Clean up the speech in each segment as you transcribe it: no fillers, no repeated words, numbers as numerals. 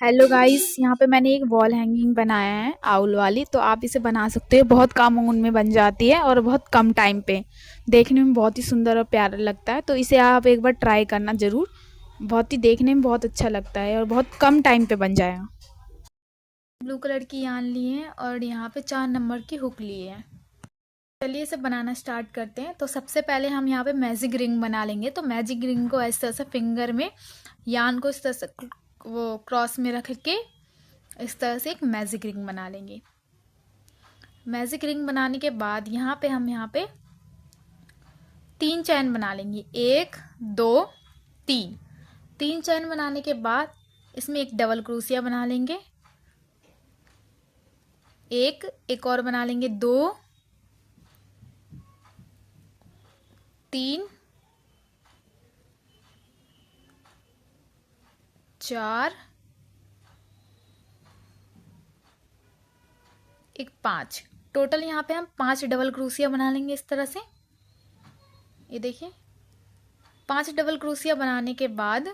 Hello guys, यहाँ पे मैंने एक वॉल हैंगिंग बनाया है आउल वाली। तो आप इसे बना सकते हो, बहुत कम उनमें बन जाती है और बहुत कम टाइम पे। देखने में बहुत ही सुंदर और प्यारा लगता है, तो इसे आप एक बार ट्राई करना ज़रूर। बहुत ही देखने में बहुत अच्छा लगता है और बहुत कम टाइम पे बन जाएगा। ब्लू कलर की यान लिए हैं और यहाँ पे 4 नंबर की हुक लिए हैं। चलिए इसे बनाना स्टार्ट करते हैं। तो सबसे पहले हम यहाँ पे मैजिक रिंग बना लेंगे। तो मैजिक रिंग को इस तरह से फिंगर में यान को इस तरह से वो क्रॉस में रख के इस तरह से एक मैजिक रिंग बना लेंगे। मैजिक रिंग बनाने के बाद हम यहाँ पे 3 चैन बना लेंगे। 1 2 3। 3 चैन बनाने के बाद इसमें एक डबल क्रोशिया बना लेंगे। एक और बना लेंगे। 2 3 4 एक 5। टोटल यहाँ पे हम 5 डबल क्रोशिया बना लेंगे इस तरह से। ये देखिए, 5 डबल क्रोशिया बनाने के बाद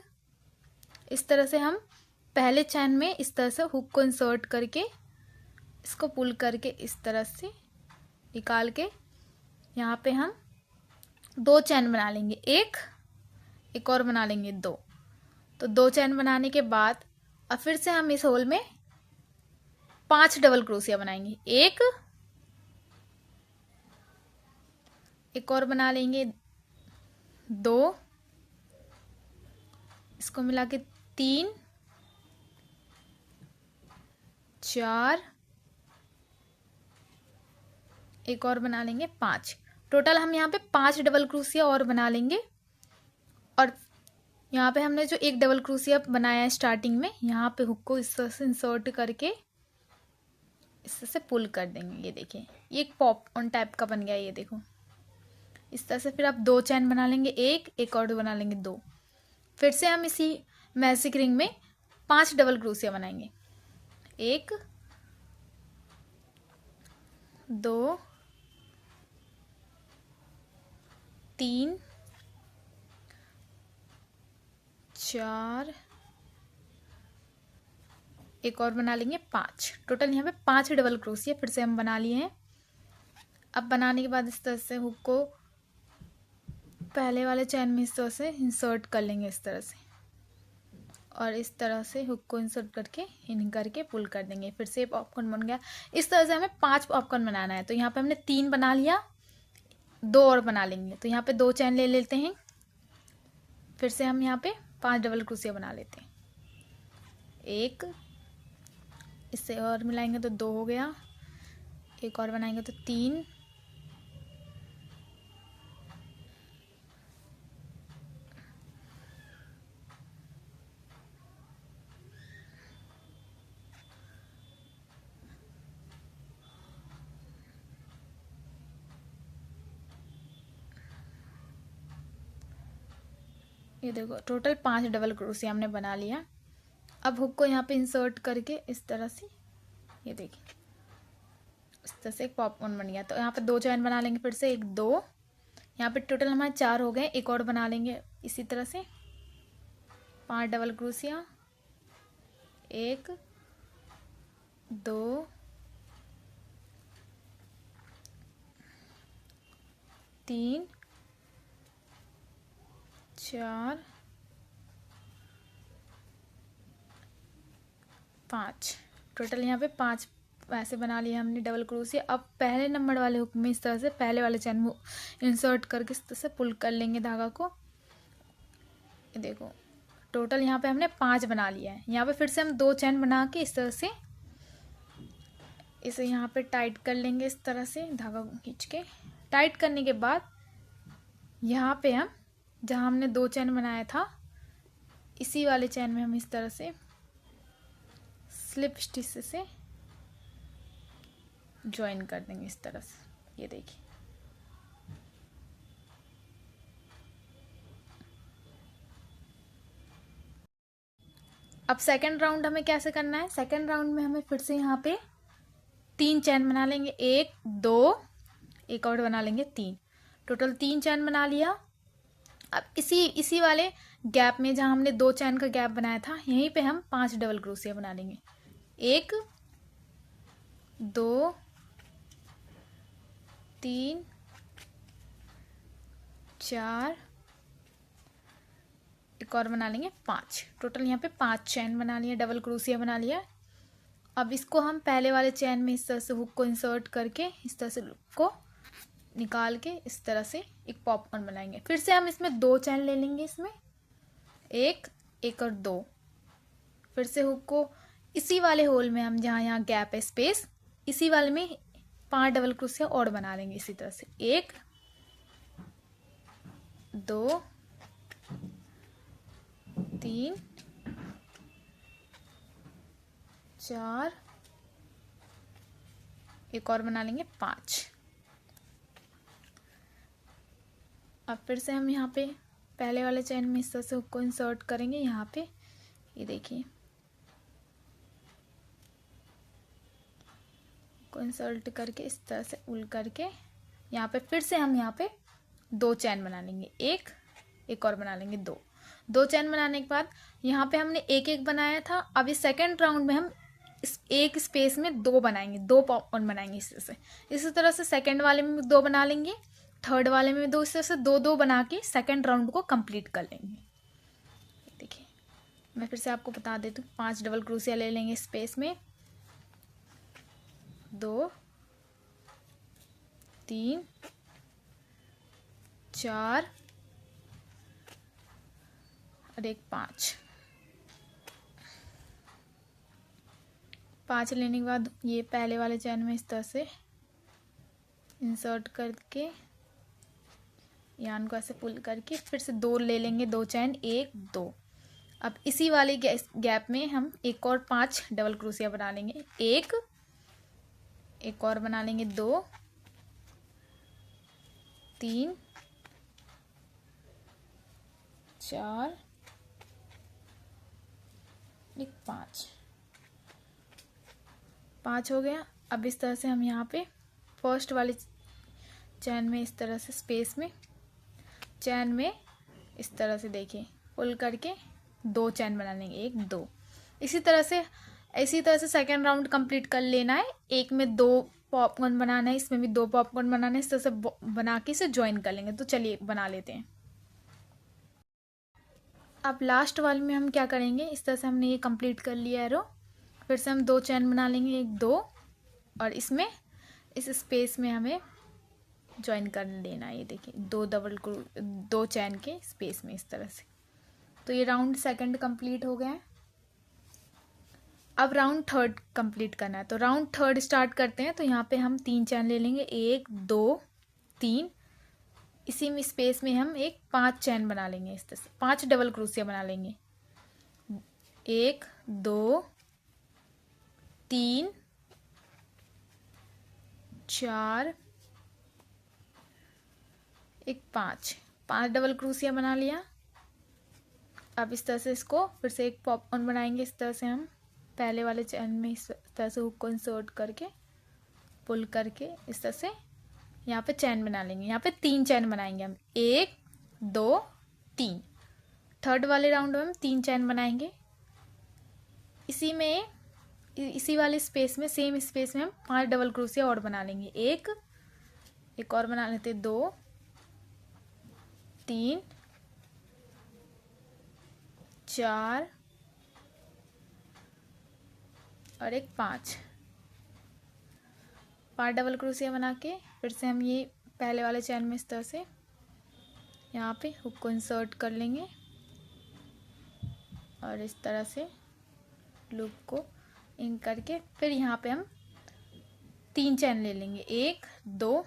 इस तरह से हम पहले चैन में इस तरह से हुक को इंसर्ट करके इसको पुल करके इस तरह से निकाल के यहाँ पे हम 2 चैन बना लेंगे। एक और बना लेंगे। 2। तो 2 चैन बनाने के बाद अब फिर से हम इस होल में 5 डबल क्रोशिया बनाएंगे। एक और बना लेंगे। 2, इसको मिला के 3 4 एक और बना लेंगे। 5। टोटल हम यहाँ पे 5 डबल क्रोशिया और बना लेंगे। और यहाँ पे हमने जो एक डबल क्रोशिया बनाया है स्टार्टिंग में, यहाँ पे हुक को इस तरह से इंसर्ट करके इस तरह से पुल कर देंगे। ये देखिए, ये एक पॉप ऑन टाइप का बन गया। ये देखो, इस तरह से फिर आप 2 चैन बना लेंगे। एक और बना लेंगे। 2। फिर से हम इसी मैजिक रिंग में 5 डबल क्रोशिया बनाएंगे। 1 2 3 4 एक और बना लेंगे। 5। टोटल यहाँ पे 5 डबल क्रोशिया फिर से हम बना लिए हैं। अब बनाने के बाद इस तरह से हुक को पहले वाले चैन में इस तरह से इंसर्ट कर लेंगे इस तरह से, और इस तरह से हुक को इंसर्ट करके इन करके पुल कर देंगे। फिर से पॉपकॉर्न बन गया। इस तरह से हमें 5 पॉपकॉर्न बनाना है। तो यहाँ पे हमने 3 बना लिया। 2 और बना लेंगे। तो यहाँ पे 2 चैन ले लेते हैं। फिर से हम यहाँ पे 5 डबल क्रोशिया बना लेते हैं। 1, इससे और मिलाएंगे तो 2 हो गया। एक और बनाएंगे तो 3। ये देखो, टोटल 5 डबल क्रोशिया हमने बना लिया। अब हुक को यहाँ पे इंसर्ट करके इस तरह से, ये देखिए, इस तरह से एक पॉपकॉर्न बन गया। तो यहाँ पे 2 चैन बना लेंगे। फिर से 1 2। यहाँ पे टोटल हमारे 4 हो गए। एक और बना लेंगे इसी तरह से। 5 डबल क्रोशिया। 1 2 3 4 5। टोटल यहाँ पे 5 ऐसे बना लिया हमने डबल क्रोशिया। अब पहले नंबर वाले हुक में इस तरह से पहले वाले चैन में इंसर्ट करके इस तरह से पुल कर लेंगे धागा को। ये देखो, टोटल यहाँ पे हमने 5 बना लिया है। यहाँ पे फिर से हम 2 चैन बना के इस तरह से इसे यहाँ पे टाइट कर लेंगे। इस तरह से धागा खींच के टाइट करने के बाद यहाँ पे हम जहाँ हमने 2 चैन बनाया था, इसी वाले चैन में हम इस तरह से स्लिप स्टिच से ज्वाइन कर देंगे इस तरह से। ये देखिए, अब सेकंड राउंड हमें कैसे करना है। सेकंड राउंड में हमें फिर से यहाँ पे 3 चैन बना लेंगे। 1 2 एक और बना लेंगे। 3। टोटल 3 चैन बना लिया। अब इसी वाले गैप में जहाँ हमने 2 चैन का गैप बनाया था, यहीं पे हम 5 डबल क्रोशिया बना लेंगे। 1 2 3 4, एक और बना लेंगे 5। टोटल यहाँ पे 5 चैन बना लिया, डबल क्रोशिया बना लिया। अब इसको हम पहले वाले चैन में इस तरह से हुक को इंसर्ट करके इस तरह से हुक को निकाल के इस तरह से एक पॉपकॉर्न बनाएंगे। फिर से हम इसमें 2 चैन ले लेंगे, इसमें 1 और 2। फिर से हुक को इसी वाले होल में हम जहाँ यहाँ गैप है स्पेस, इसी वाले में 5 डबल क्रोशिया और बना लेंगे इसी तरह से। 1 2 3 4, एक और बना लेंगे 5। अब फिर से हम यहाँ पे पहले वाले चैन में इस तरह से हुक को इंसर्ट करेंगे यहाँ पे, ये देखिए को इंसर्ट करके इस तरह से उल करके यहाँ पे फिर से हम यहाँ पे 2 चैन बना लेंगे। एक और बना लेंगे 2 चैन बनाने के बाद यहाँ पे हमने एक बनाया था। अब इस सेकेंड राउंड में हम इस एक स्पेस में 2 बनाएंगे, 2 पॉपकॉर्न बनाएंगे इसी तरह से सेकेंड वाले में 2 बना लेंगे, थर्ड वाले में 2, इस तरह से 2 बना के सेकेंड राउंड को कंप्लीट कर लेंगे। देखिए मैं फिर से आपको बता देती हूँ। 5 डबल क्रोशिया ले लेंगे स्पेस में, 2 3 4 और एक 5 लेने के बाद ये पहले वाले चैन में इस तरह से इंसर्ट करके यान को ऐसे पुल करके फिर से 2 ले लेंगे, 2 चैन 1 2। अब इसी वाले गैप में हम एक और 5 डबल क्रोशिया बना लेंगे। एक और बना लेंगे 2 3 4 एक 5 हो गया। अब इस तरह से हम यहाँ पे फर्स्ट वाले चैन में इस तरह से स्पेस में चैन में इस तरह से देखिए पुल करके 2 चैन बना लेंगे, 1 2। इसी तरह से सेकेंड राउंड कंप्लीट कर लेना है। एक में 2 पॉपकॉर्न बनाना है, इसमें भी 2 पॉपकॉर्न बनाना है। इस तरह से बना के इसे ज्वाइन कर लेंगे। तो चलिए बना लेते हैं। अब लास्ट वाले में हम क्या करेंगे, इस तरह से हमने ये कंप्लीट कर लिया एरो। फिर से हम 2 चैन बना लेंगे, 1 2, और इसमें इस स्पेस में हमें ज्वाइन कर लेना है। ये देखिए 2 चैन के स्पेस में इस तरह से। तो ये राउंड सेकंड कंप्लीट हो गया है। अब राउंड थर्ड कंप्लीट करना है। तो राउंड थर्ड स्टार्ट करते हैं। तो यहाँ पे हम 3 चैन ले लेंगे, 1 2 3। इसी में स्पेस में हम 5 चैन बना लेंगे, इस तरह से 5 डबल क्रोशिया बना लेंगे। 1 2 3 4 एक 5 डबल क्रोशिया बना लिया। अब इस तरह से इसको फिर से एक पॉपकॉर्न बनाएंगे। इस तरह से हम पहले वाले चैन में इस तरह से हुक को इंसर्ट करके पुल करके इस तरह से यहाँ पे चैन बना लेंगे। यहाँ पे 3 चैन बनाएंगे हम, 1 2 3। थर्ड वाले राउंड में हम 3 चैन बनाएंगे। इसी वाले स्पेस में सेम स्पेस में हम 5 डबल क्रोशिया और बना लेंगे। एक और बना लेते, 2 3 4 और एक 5 डबल क्रोशिया बना के फिर से हम ये पहले वाले चैन में इस तरह से यहाँ पे हुक को इंसर्ट कर लेंगे और इस तरह से लूप को इन करके फिर यहाँ पे हम 3 चैन ले लेंगे, 1 2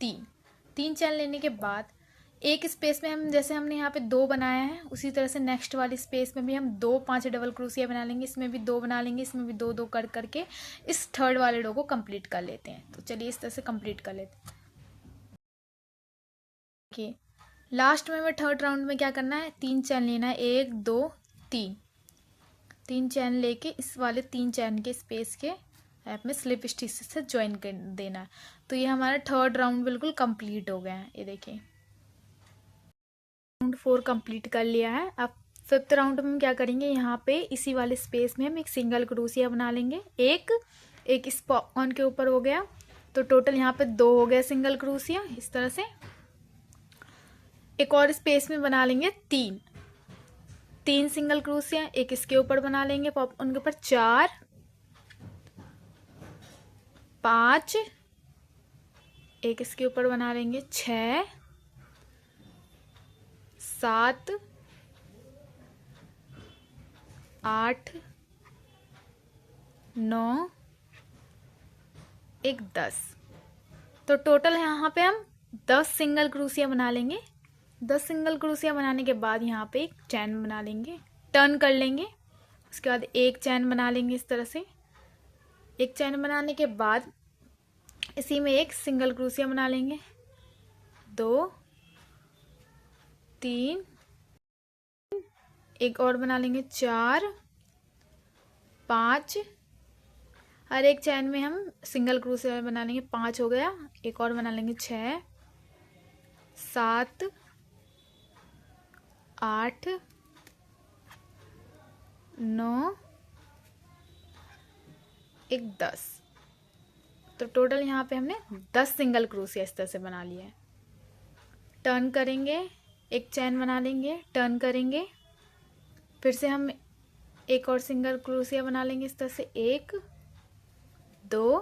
3 चैन लेने के बाद एक स्पेस में हम जैसे हमने यहाँ पे 2 बनाया है उसी तरह से नेक्स्ट वाली स्पेस में भी हम 2 5 डबल क्रोशिया बना लेंगे। इसमें भी 2 बना लेंगे, इसमें भी 2 2 कर करके इस थर्ड वाले रो को कंप्लीट कर लेते हैं। तो चलिए इस तरह से कंप्लीट कर लेते हैं। देखिए लास्ट में हमें थर्ड राउंड में क्या करना है, 3 चैन लेना है, 1 2 3 चैन लेके इस वाले 3 चैन के स्पेस के ऐप में स्लिप स्टिच से ज्वाइन कर देना है। तो ये हमारा थर्ड राउंड बिल्कुल कंप्लीट हो गया है। ये देखिए राउंड राउंड 4 कंप्लीट कर लिया है। अब 5th राउंड में हम क्या करेंगे, यहाँ पे इसी वाले स्पेस में हम एक सिंगल क्रोशिया बना लेंगे। एक इस पॉपकॉर्न के ऊपर हो गया, तो टोटल यहाँ पे 2 हो गया सिंगल क्रोशिया। इस तरह से एक और स्पेस में बना लेंगे 3 सिंगल क्रोशिया, एक इसके ऊपर बना लेंगे पॉपकॉर्न के ऊपर 4 5, एक इसके ऊपर बना लेंगे 6 7 8 9 एक 10। तो टोटल यहाँ पे हम 10 सिंगल क्रोशिया बना लेंगे। 10 सिंगल क्रोशिया बनाने के बाद यहाँ पे एक चैन बना लेंगे, टर्न कर लेंगे। उसके बाद एक चैन बना लेंगे इस तरह से। एक चैन बनाने के बाद इसी में एक सिंगल क्रोशिया बना लेंगे, 2 3, एक और बना लेंगे 4 5, हर एक चैन में हम सिंगल क्रोशिया बना लेंगे, 5 हो गया। एक और बना लेंगे 6 7 8 9 एक 10। तो टोटल यहाँ पे हमने 10 सिंगल क्रोशिया इस तरह से बना लिया है। टर्न करेंगे, एक चैन बना लेंगे, टर्न करेंगे, फिर से हम एक और सिंगल क्रोशिया बना लेंगे इस तरह से 1 2।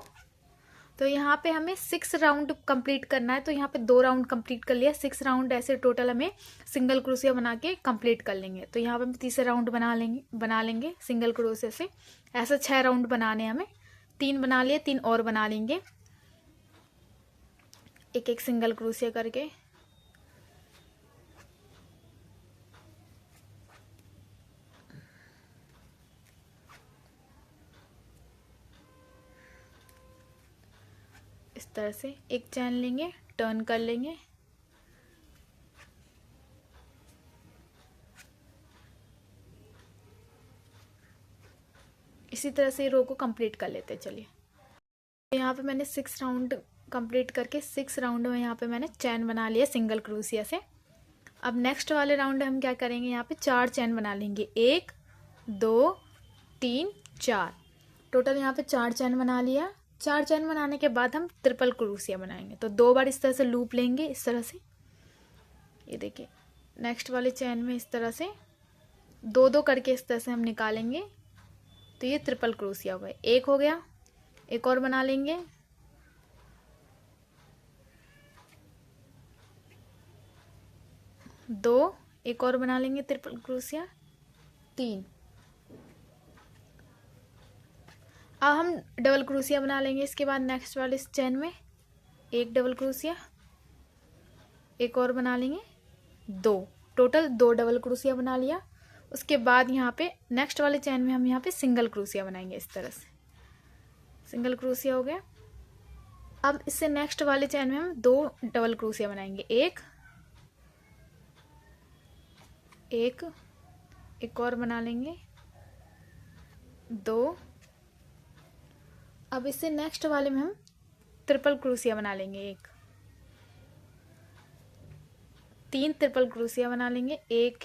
तो यहाँ पे हमें 6 राउंड कंप्लीट करना है, तो यहाँ पे 2 राउंड कंप्लीट कर लिया। 6 राउंड ऐसे टोटल हमें सिंगल क्रोशिया बना के कंप्लीट कर लेंगे। तो यहाँ पे हम तीसरा राउंड बना लेंगे सिंगल क्रोशिया से। ऐसे 6 राउंड बनाने हमें, 3 बना लिए, 3 और बना लेंगे एक एक सिंगल क्रोशिया करके। इस तरह से एक चैन लेंगे, टर्न कर लेंगे, इसी तरह से रो को कंप्लीट कर लेते हैं। चलिए, यहाँ पे मैंने 6 राउंड कंप्लीट करके 6 राउंड में यहाँ पे मैंने चैन बना लिया सिंगल क्रोशिया से। अब नेक्स्ट वाले राउंड में हम क्या करेंगे, यहाँ पे 4 चैन बना लेंगे, 1 2 3 4। टोटल यहाँ पे 4 चैन बना लिया। 4 चैन बनाने के बाद हम ट्रिपल क्रोशिया बनाएंगे। तो 2 बार इस तरह से लूप लेंगे, इस तरह से। ये देखिए, नेक्स्ट वाले चैन में इस तरह से 2 करके इस तरह से हम निकालेंगे। तो ये ट्रिपल क्रोशिया हो गया। एक हो गया, एक और बना लेंगे, 2, एक और बना लेंगे ट्रिपल क्रोशिया, 3। अब हम डबल क्रोशिया बना लेंगे इसके बाद नेक्स्ट वाले इस चैन में, एक डबल क्रोशिया, एक और बना लेंगे 2। टोटल 2 डबल क्रोशिया बना लिया। उसके बाद यहाँ पे नेक्स्ट वाले चैन में हम यहाँ पे सिंगल क्रोशिया बनाएंगे इस तरह से। सिंगल क्रोशिया हो गया। अब इससे नेक्स्ट वाले चैन में हम 2 डबल क्रोशिया बनाएंगे, एक और बना लेंगे 2। अब इससे नेक्स्ट वाले में हम ट्रिपल क्रोशिया बना लेंगे, 3 ट्रिपल क्रोशिया बना लेंगे। एक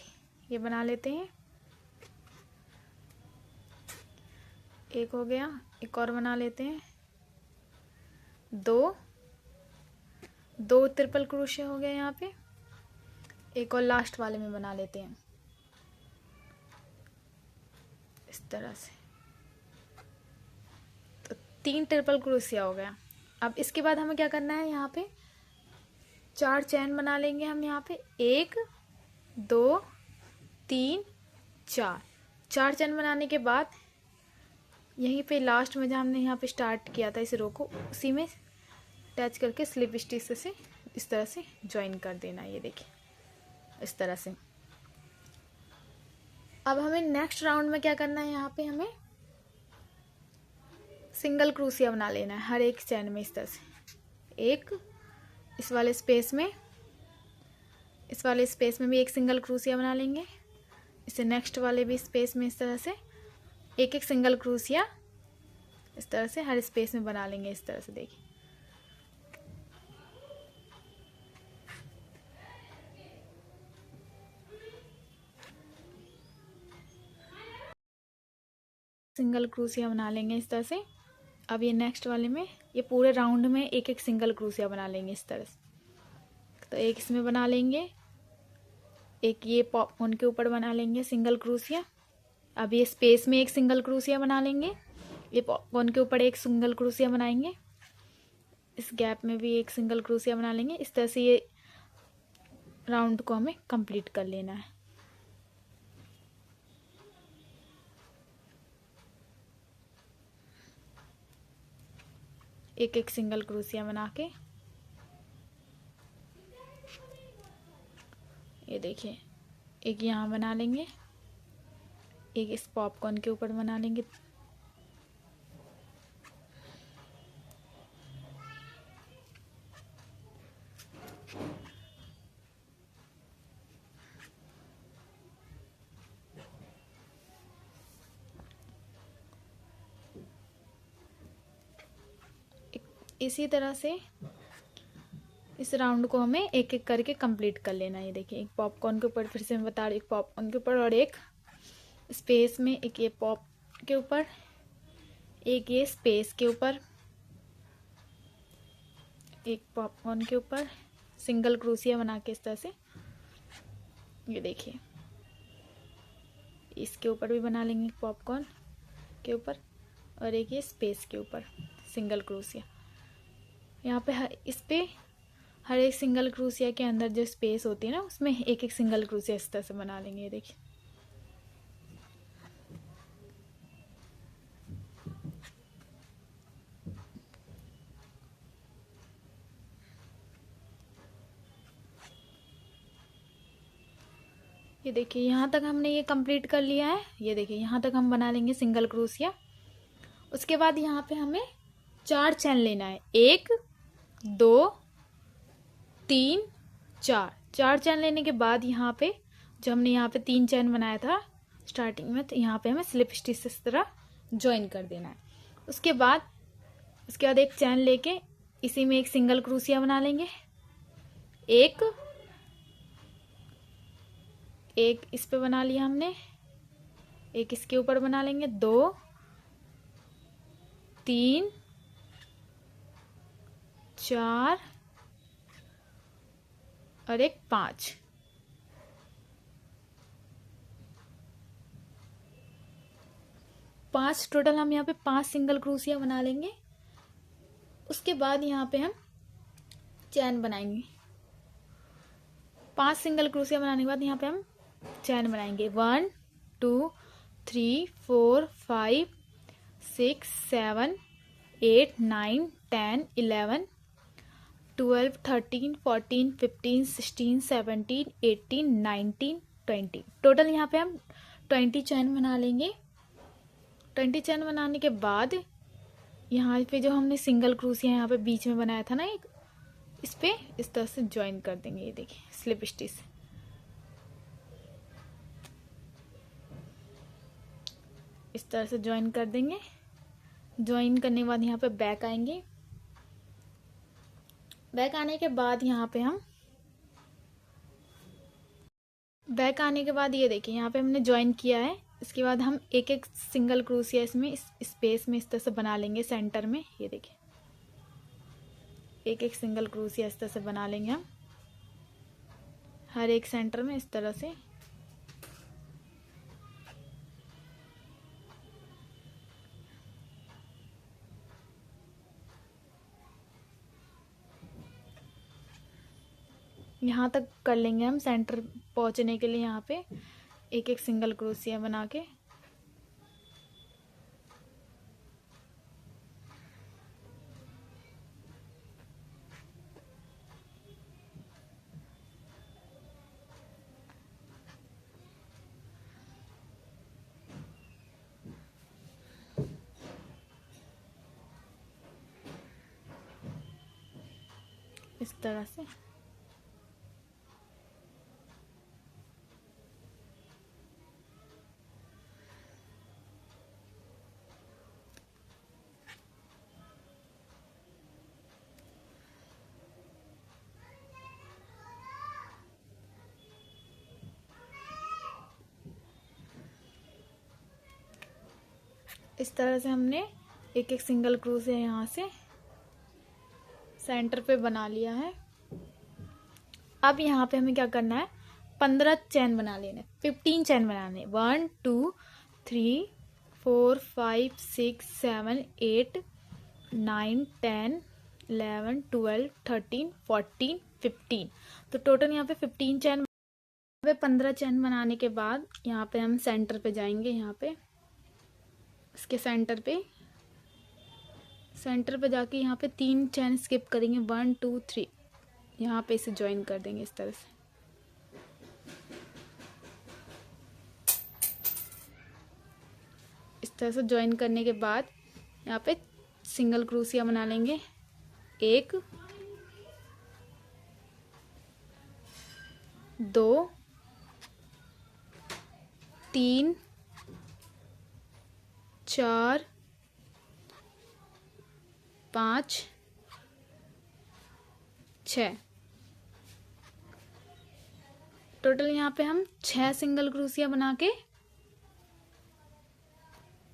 ये बना लेते हैं, एक हो गया, एक और बना लेते हैं 2 ट्रिपल क्रोशिया हो गया यहाँ पे। एक और लास्ट वाले में बना लेते हैं इस तरह से। तो 3 ट्रिपल क्रोशिया हो गया। अब इसके बाद हमें क्या करना है, यहाँ पे 4 चैन बना लेंगे हम यहाँ पे, 1 2 3 4। 4 चैन बनाने के बाद यहीं पे लास्ट में जहाँ हमने यहाँ पे स्टार्ट किया था इस रो को, उसी में अटैच करके स्लिप स्टिच से इस तरह से ज्वाइन कर देना। ये देखिए, इस तरह से। अब हमें नेक्स्ट राउंड में क्या करना है, यहाँ पे हमें सिंगल क्रोशिया बना लेना है हर एक चैन में इस तरह से। एक इस वाले स्पेस में भी एक सिंगल क्रोशिया बना लेंगे। इससे नेक्स्ट वाले भी स्पेस में इस तरह से एक सिंगल क्रोशिया इस तरह से हर स्पेस में बना लेंगे इस तरह से। देखिए, सिंगल क्रोशिया बना लेंगे इस तरह से। अब ये नेक्स्ट वाले में ये पूरे राउंड में एक एक सिंगल क्रोशिया बना लेंगे इस तरह से। तो एक इसमें बना लेंगे, एक ये पॉपकॉर्न के ऊपर बना लेंगे सिंगल क्रोशिया। अब ये स्पेस में एक सिंगल क्रोशिया बना लेंगे, ये पॉपकॉर्न के ऊपर एक सिंगल क्रोशिया बनाएंगे, इस गैप में भी एक सिंगल क्रोशिया बना लेंगे। इस तरह से ये राउंड को हमें कंप्लीट कर लेना है। एक एक सिंगल क्रोशिया बना के ये देखिए, एक यहाँ बना लेंगे, एक इस पॉपकॉर्न के ऊपर बना लेंगे। इसी तरह से इस राउंड को हमें एक एक करके कंप्लीट कर लेना है। ये देखिए, एक पॉपकॉर्न के ऊपर, फिर से मैं बता रही हूँ, एक पॉपकॉर्न के ऊपर और एक स्पेस में, एक ये पॉप के ऊपर, एक ये स्पेस के ऊपर, एक पॉपकॉर्न के ऊपर सिंगल क्रोशिया बना के इस तरह से ये देखिए, इसके ऊपर भी बना लेंगे पॉपकॉर्न के ऊपर और एक ये स्पेस के ऊपर सिंगल क्रोशिया। यहाँ पे इस पे हर एक सिंगल क्रोशिया के अंदर जो स्पेस होती है ना, उसमें एक एक सिंगल क्रोशिया इस तरह से बना लेंगे। ये देखिए, ये देखिए यहाँ तक हमने ये कंप्लीट कर लिया है। ये देखिए यहाँ तक हम बना लेंगे सिंगल क्रोशिया। उसके बाद यहाँ पे हमें 4 चैन लेना है, 1 2 3 4। 4 चैन लेने के बाद यहाँ पे जो हमने यहाँ पे 3 चैन बनाया था स्टार्टिंग में, तो यहाँ पे हमें स्लिप स्टिच इस तरह ज्वाइन कर देना है। उसके बाद एक चैन लेके इसी में एक सिंगल क्रोशिया बना लेंगे, एक इस पे बना लिया हमने, एक इसके ऊपर बना लेंगे, 2 3 4 और एक 5। टोटल हम यहाँ पे 5 सिंगल क्रोशिया बना लेंगे। उसके बाद यहाँ पे हम चैन बनाएंगे। 5 सिंगल क्रोशिया बनाने के बाद यहाँ पे हम चैन बनाएंगे, 1 2 3 4 5 6 7 8 9 10 11 12 13 14 15 16 17 18 19 20। टोटल यहाँ पे हम 20 चैन बना लेंगे। 20 चैन बनाने के बाद यहाँ पे जो हमने सिंगल क्रोशिया यहाँ पे बीच में बनाया था ना एक, इस पे इस तरह से ज्वाइन कर देंगे। ये देखिए स्लिप स्टिच, इस तरह से ज्वाइन कर देंगे। ज्वाइन करने के बाद यहाँ पे बैक आएंगे। बैक आने के बाद यहाँ पे हम ये देखिए यहाँ पे हमने ज्वाइन किया है। इसके बाद हम एक एक सिंगल क्रोशिया इसमें इस स्पेस में इस तरह से बना लेंगे सेंटर में। ये देखिए एक एक सिंगल क्रोशिया इस तरह से बना लेंगे हम हर एक सेंटर में इस तरह से। यहाँ तक कर लेंगे हम सेंटर पहुँचने के लिए। यहाँ पे एक एक सिंगल क्रोशिया बना के इस तरह से इस तरह से हमने एक एक सिंगल क्रोशिया यहाँ से सेंटर पे बना लिया है। अब यहाँ पे हमें क्या करना है, 15 चैन बना लेने, 15 चैन बनाने। 1 2 3 4 5 6 7 8 9 10 11 12 13 14 15। तो टोटल यहाँ पे 15 चैन। 15 चैन बनाने के बाद यहाँ पे हम सेंटर पे जाएंगे। यहाँ पे इसके सेंटर पे जाके यहाँ पे 3 चैन स्किप करेंगे। 1 2 3 यहाँ पे इसे ज्वाइन कर देंगे इस तरह से। इस तरह से ज्वाइन करने के बाद यहाँ पे सिंगल क्रोशिया बना लेंगे। 1 2 3 4 5 6। टोटल यहाँ पे हम 6 सिंगल क्रोशिया बना के,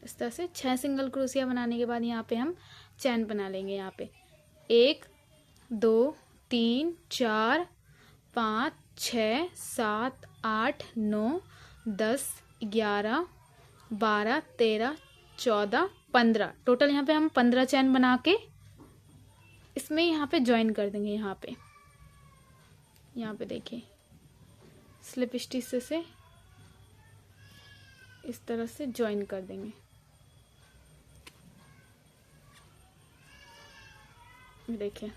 इस तरह से 6 सिंगल क्रोशिया बनाने के बाद यहाँ पे हम चैन बना लेंगे। यहाँ पे 1 2 3 4 5 6 7 8 9 10 11 12 13 14 15। टोटल यहाँ पे हम 15 चैन बना के इसमें यहाँ पे ज्वाइन कर देंगे। यहाँ पे देखिए स्लिप स्टिच से इस तरह से ज्वाइन कर देंगे। देखिए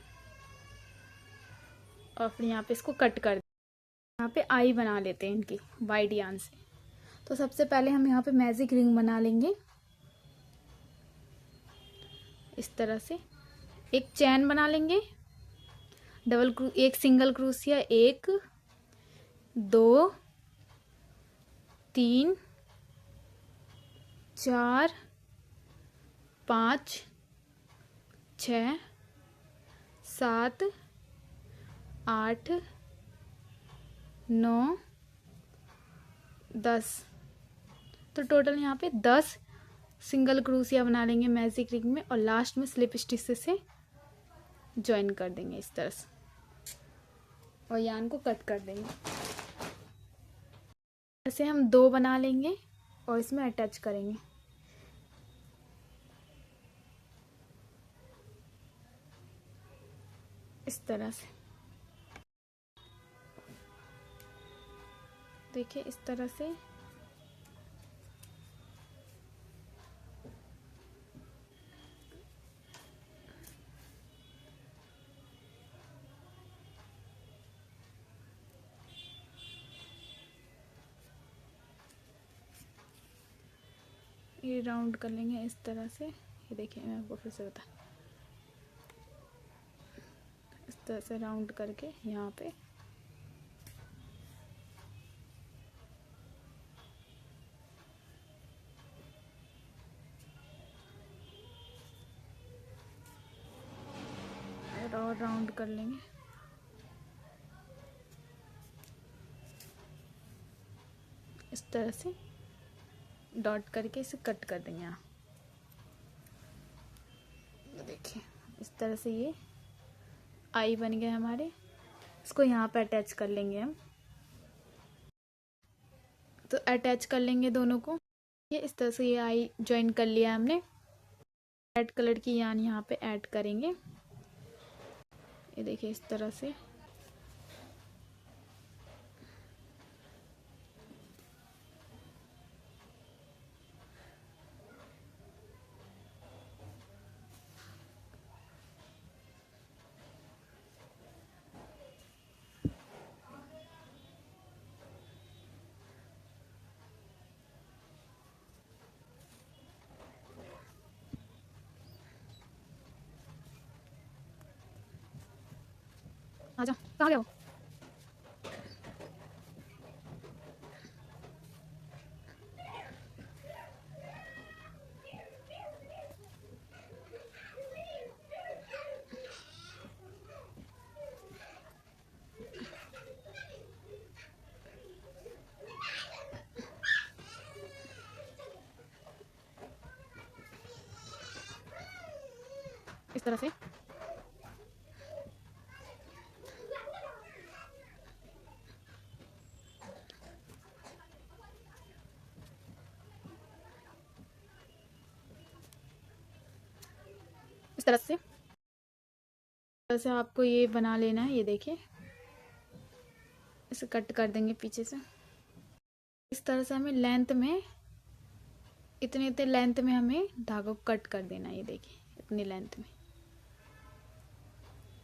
और फिर यहाँ पे इसको कट कर देंगे। यहाँ पे आई बना लेते हैं इनकी वाइड यार्न से। तो सबसे पहले हम यहाँ पे मैजिक रिंग बना लेंगे। इस तरह से एक चैन बना लेंगे, एक सिंगल क्रोशिया, 1 2 3 4 5 6 7 8 9 10। तो टोटल यहाँ पे 10 सिंगल क्रोशिया बना लेंगे मैजिक रिंग में और लास्ट में स्लिप स्टिच से ज्वाइन कर देंगे इस तरह से और यार्न को कट कर देंगे। ऐसे हम 2 बना लेंगे और इसमें अटैच करेंगे। इस तरह से देखिए, इस तरह से ये राउंड कर लेंगे इस तरह से। ये देखिए मैं आपको फिर से बता, इस तरह से राउंड करके यहाँ पे और राउंड कर लेंगे। इस तरह से डॉट करके इसे कट कर देंगे। यहाँ देखिए इस तरह से ये आई बन गए हमारे। इसको यहाँ पे अटैच कर लेंगे हम। तो अटैच कर लेंगे दोनों को। ये इस तरह से ये आई ज्वाइन कर लिया हमने। रेड कलर की यार्न यहाँ पे ऐड करेंगे। ये देखिए इस तरह से आजा, कहाँ गया वो? इस तरह से। इस तरह से आपको ये बना लेना है। ये देखिए, इसे कट कर देंगे पीछे से। इस तरह से हमें लेंथ में, इतने इतने लेंथ में हमें धागा को कट कर देना है। ये देखिए, इतनी लेंथ में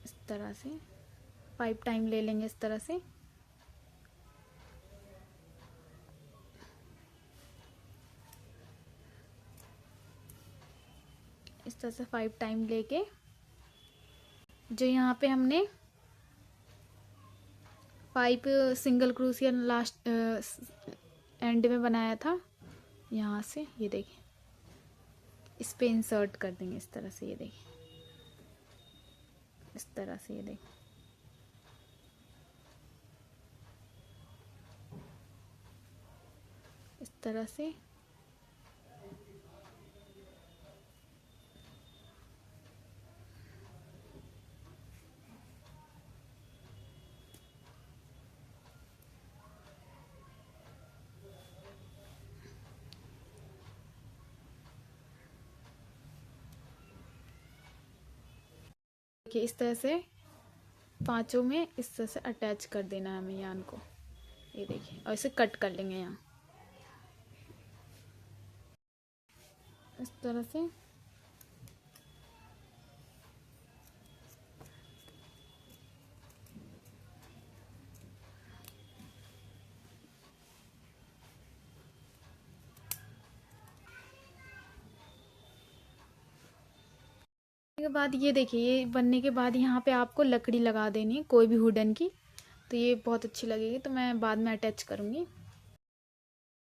इस तरह से 5 टाइम ले लेंगे इस तरह से। इस तरह से 5 टाइम लेके, जो यहाँ पे हमने 5 सिंगल क्रोशिया लास्ट एंड में बनाया था, यहाँ से ये देखिए इस पे इंसर्ट कर देंगे इस तरह से। ये देखिए, इस तरह से। ये देखिए, इस तरह से। देखिए, इस तरह से 5 में इस तरह से अटैच कर देना है हमें यान को। ये देखिए, और इसे कट कर लेंगे यहाँ इस तरह से। के बाद ये देखिए, ये बनने के बाद यहाँ पे आपको लकड़ी लगा देनी है, कोई भी वुडन की। तो ये बहुत अच्छी लगेगी, तो मैं बाद में अटैच करूँगी।